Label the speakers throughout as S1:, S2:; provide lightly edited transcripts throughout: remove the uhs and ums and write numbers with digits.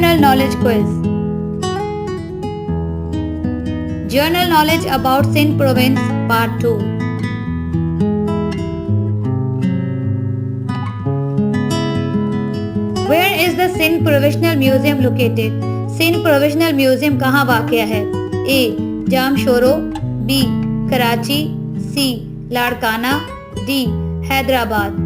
S1: General knowledge quiz. General knowledge about Sindh province part 2. Where is the Sindh Provincial Museum located? Sindh Provincial Museum कहाँ वाक़या है? A. Jamshoro, B. Karachi, C. Larkana, D. Hyderabad.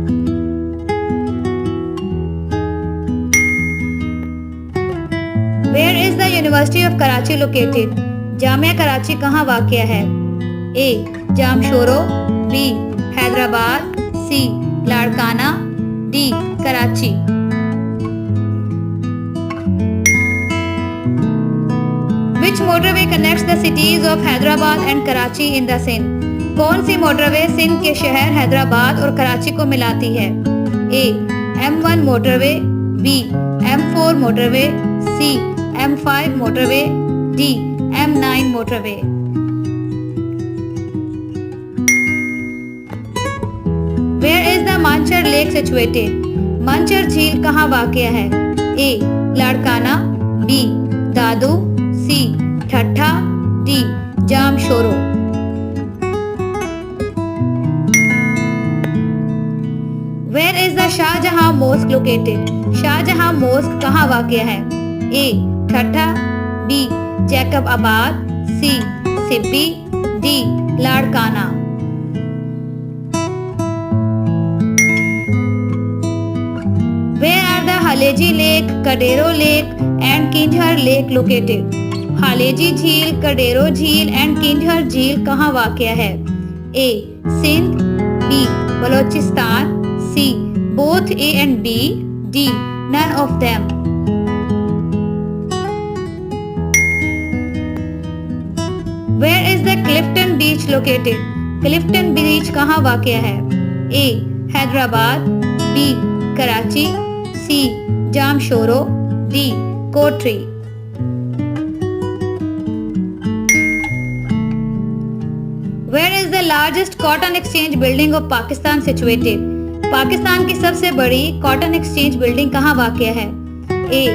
S1: Where is the University of Karachi located? Jamia Karachi कहाँ वाक़या है? A. Jamshoro, B. Hyderabad, C. Larkana, D. Karachi. Which motorway connects the cities of Hyderabad and Karachi in the Sindh? कौन सी motorway Sindh के शहर हैदराबाद और कराची को मिलाती है? A. M1 motorway, B. M4 motorway, C. M5 motorway, D. M9 motorway. Where is the Manchar Lake situated? Manchar झील कहाँ वाक़या है? A. Larkana, B. Dadu, C. ठट्ठा, D. Jamshoro. Where is the Shahjahan Mosque located? Shahjahan Mosque कहाँ वाक़या है? A. ठट्ठा, B. जैकब आबाद, C. Sibi, D. Larkana. Where are the हालेजी Lake, कडेरो Lake and किंझर Lake located? हालेजी झील, कडेरो झील and किंझर झील कहाँ वाक़या है? A. Sindh, B. Balochistan, C. both A and B, D. none of them. Where is the Clifton Beach located? Clifton Beach कहाँ वाक़या है? A. Hyderabad, B. Karachi, C. Jamshoro, D. Kotri. Where is the largest cotton exchange building of Pakistan situated? Pakistan की सबसे बड़ी cotton exchange building कहाँ वाक़या है? A.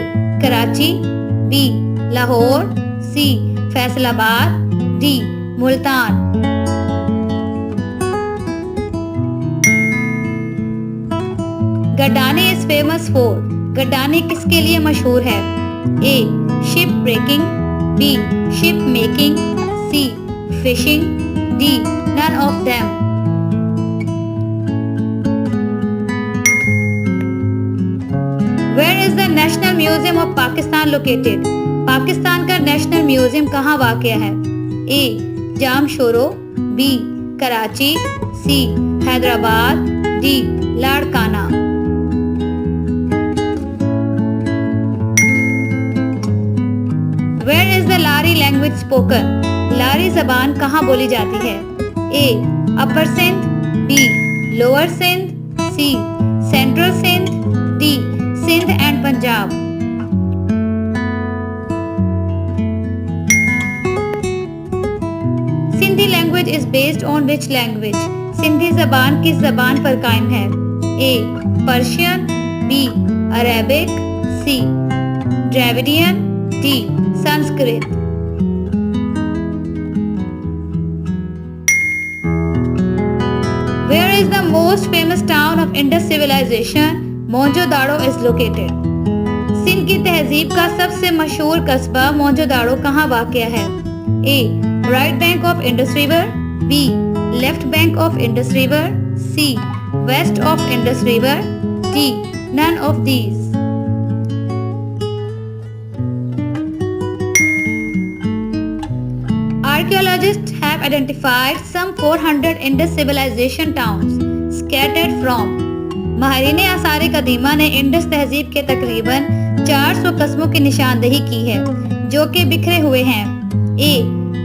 S1: Karachi, B. Lahore, C. Faisalabad, D. Multan. Gadani is famous for. Gadani किसके लिए मशहूर है? A. Ship breaking, B. Ship making, C. Fishing, D. none of them. Where is the National Museum of Pakistan located? Pakistan का नेशनल म्यूजियम कहाँ वाक़या है? A. Jamshoro, B. Karachi, C. Hyderabad, D. Larkana. Where is the Lari language spoken? लारी ज़बान कहाँ बोली जाती है? A. Upper Sindh, B. Lower Sindh, C. Central Sindh, D. Sindh and Punjab. Sindhi language is based on which language? Sindhi जबान किस जबान पर कायम है? A. Persian, B. Arabic, C. Dravidian, D. Sanskrit. Where is the most famous town of Indus civilization? Mohenjodaro is located. Sindh की तहजीब का सबसे मशहूर कस्बा मोहनजोदाड़ो कहाँ वाक़या है? A. Right bank of Indus river, B. Left bank of Indus river, C. West of Indus river, D. none of these. Archaeologists have identified some 400 Indus civilization towns scattered from. माहिरीन आसार कदीमा ने इंडस तहजीब के तकरीबन 400 कस्बों की निशानदेही की है जो कि बिखरे हुए हैं. A.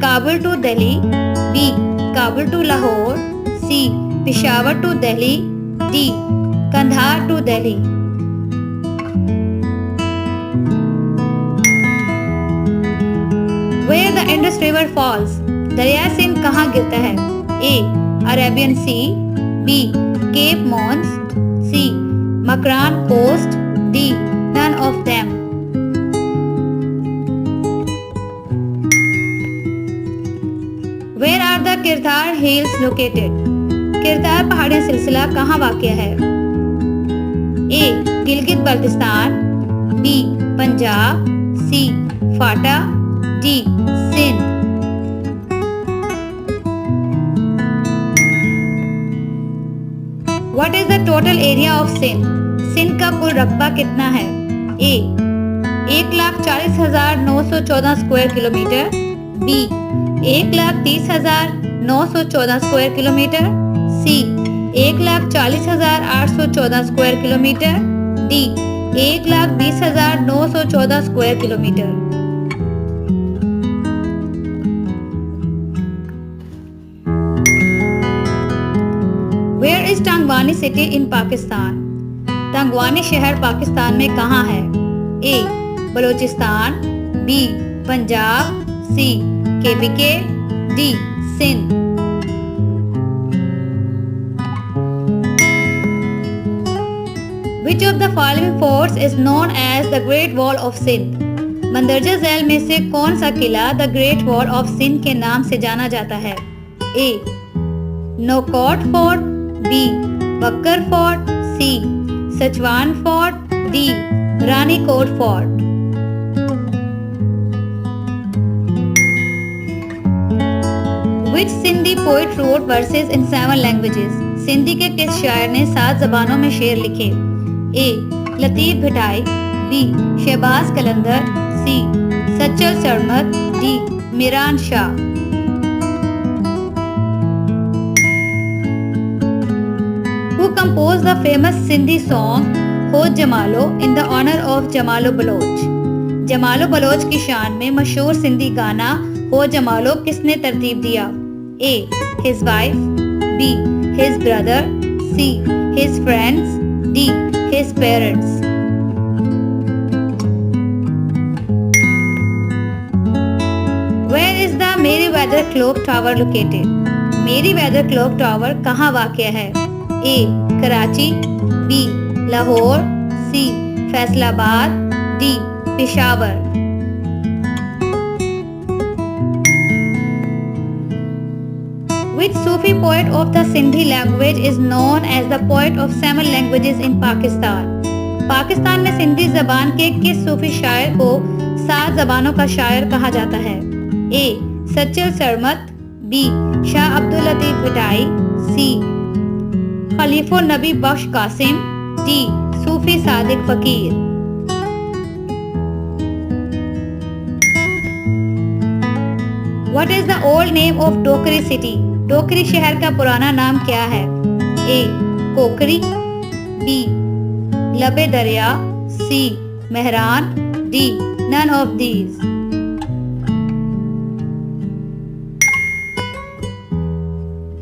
S1: Kabul to Delhi, B. Kabul to Lahore, C. Peshawar to Delhi, D. Kandahar to Delhi. Where the Indus River falls? दरिया सिंध कहाँ गिरता है? A. Arabian Sea, B. Cape Monze, C. Makran coast, D. none of them. Kirthar hills located? Kirthar पहाड़ी सिलसिला कहाँ वाक़या है? A Gilgit Baltistan, B Punjab, C FATA, D Sindh. What is the total area of Sindh? Sindh का कुल रकबा कितना है? A 1,40,914 square kilometre, B 1,30,914 square kilometre, C 1,40,814 square kilometre, D 1,20,914 square kilometre. Where is Tangwani city in Pakistan? टांगवानी शहर पाकिस्तान में कहाँ है? A Balochistan, B Punjab, C KPK, D Sindh. Which of the following forts is known as the Great Wall of Sindh? मंदरजा झैल में से कौन सा किला the Great Wall of Sindh के नाम से जाना जाता है? A Naukot fort, B Bukkur fort, C Sachwan fort, D Ranikot fort. Which Sindhi poet wrote verses in 7 languages? Sindhi के किस शायर ने 7 जबानों में शेर लिखे? A Latif Bhittai, B Shahbaz Qalandar, C Sachal Sarmast, D Miran Shah. Who composed the famous Sindhi song हो Jamalo in the honor of Jamalo Baloch? Jamalo Baloch की शान में मशहूर सिंधी गाना हो जमालो किसने तरतीब दिया? A his wife, B his brother, C his friends, D his parents। Where is the Meriwether Clock Tower located? Meriwether clock tower कहाँ वाक़या है? A Karachi, B Lahore, C Faisalabad, D Peshawar. Which Sufi poet of the Sindhi language is known as the poet of 7 languages in Pakistan? Pakistan में सिंधी जबान के किस सूफी शायर को 7 जबानों का शायर कहा जाता है? ए सच्चल सरमत, बी शाह अब्दुल लतीफ भिटाई, सी खलीफो नबी बख्श कासिम, डी सूफी सादिक फकीर। What is the old name of डोकरी सिटी? डोकरी शहर का पुराना नाम क्या है? ए कोकरी, B Labe Darya, C Mehran, D none of these।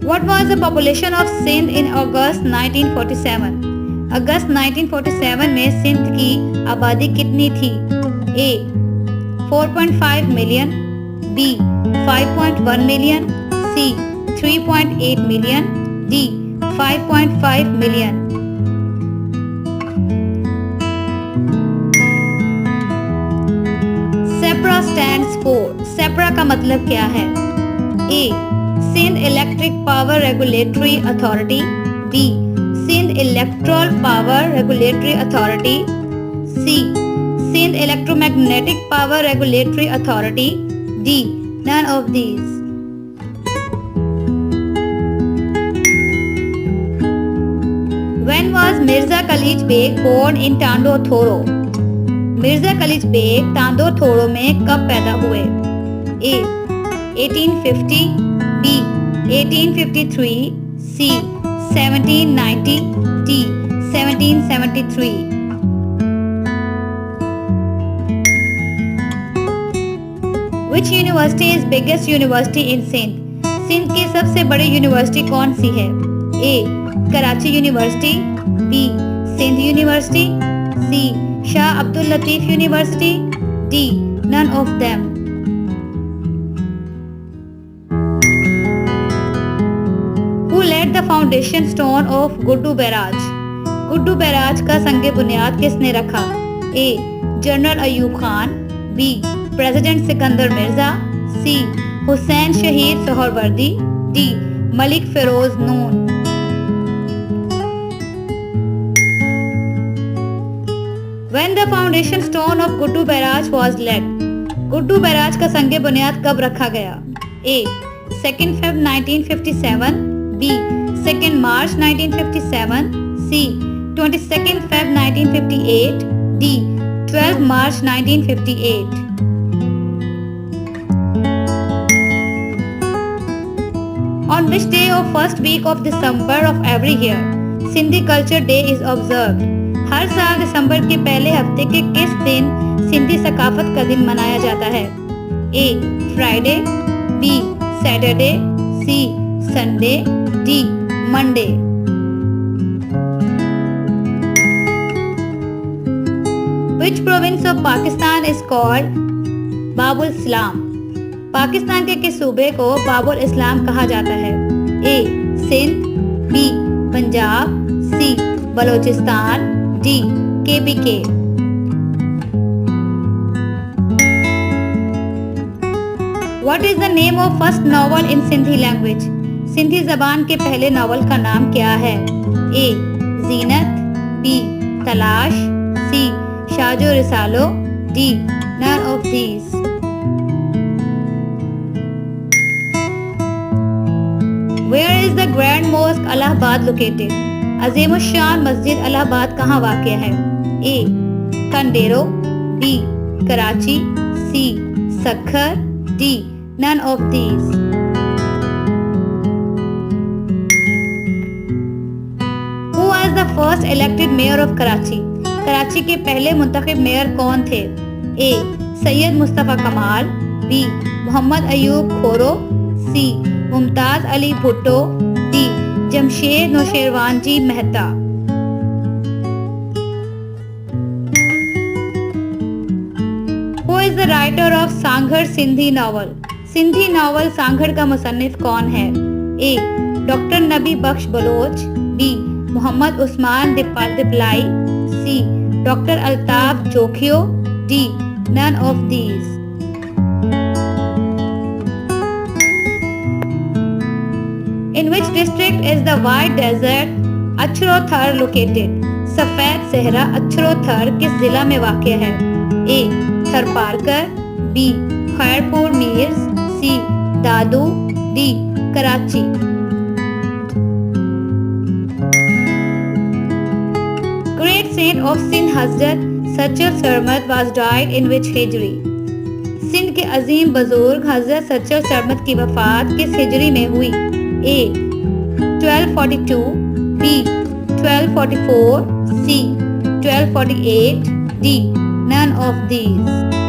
S1: What was the population of Sindh in August 1947? अगस्त 1947 में सिंध की आबादी कितनी थी? A 4.5 million, B 5.1 million, C 3.8 million, D 5.5 million. SEPRA stands for, SEPRA का मतलब क्या है? A Sindh electric power regulatory authority, B Sindh electoral power regulatory authority, C Sindh electromagnetic power regulatory authority, D none of these। When was Mirza Khalid Beg born in Tando Thoro? Mirza Qalich Beg Tando Thoro में कब पैदा हुए? A 1850, B 1853, C 1790, D 1773। Which university is biggest university in Sindh? Sindh की सबसे बड़ी university कौन सी है? A Karachi University, B Sindh University, C Shah Abdul Latif University, D none of them। Who laid the foundation stone of Guddu barrage? Guddu barrage का संगे बुनियाद किसने रखा? A general Ayub Khan, B president Sikandar Mirza, सी हुसैन शहीद Suhrawardy, D. Malik Feroz Noon. When the foundation stone of Guddu Barrage was laid, Guddu barrage का संगे बुनियाद कब रखा गया? A. 2 Feb 1957, B. 2 March 1957, C. 22 Feb 1958, D. 12 March 1958. On which day of first week of December of every year, Sindhi Culture Day is observed? हर साल दिसंबर के पहले हफ्ते के किस दिन सिंधी सकाफत का दिन मनाया जाता है? A. Friday, B. Saturday, C. Sunday, D. Monday. Which province of Pakistan is called बाबुल इस्लाम? पाकिस्तान के किस सूबे को बाबुल इस्लाम कहा जाता है? A. Sindh, B. Punjab, C. Balochistan, D. KPK. What is the name of first novel in Sindhi language? Sindhi जबान के पहले नावल का नाम क्या है? A. Zeenat, B. तलाश, C. शाजो Risalo, D. None of these. Where is the Grand Mosque Allahabad located? अजीमुशान मस्जिद इलाहाबाद कहाँ वाक़ है? A. कंडेरो, B. Karachi, C. Sukkur, D. None of these. Who was the first elected mayor of Karachi? Karachi के पहले मुंतखब मेयर कौन थे? A. सैयद मुस्तफ़ा कमाल, B. Mohammad Ayub Khoro, C. Mumtaz Ali Bhutto, D. Jamshed Nausherwan ji Mehta. Who is the writer of Sanghar Sindhi novel? Sindhi novel Sanghar का मुसन्निफ कौन है? A. Doctor Nabi Bakhsh Baloch, B. Mohammad Usman Diplai, C. Doctor Altaf Jokhio, D. None of these. In which district is the white desert Achrothar located? सफेद सहरा अचरोथर किस जिला में वाक़ है? A. Tharparkar, B. Khairpur मीर्स, C. Dadu, D. Karachi. Great saint of Sindh Hazrat Sachal Sarmat was died in which hijri? Sindh के अजीम बुजुर्ग हजरत सच्चल सरमत की वफात किस हिजरी में हुई? A. 1242, B. 1244, C. 1248, D. None of these.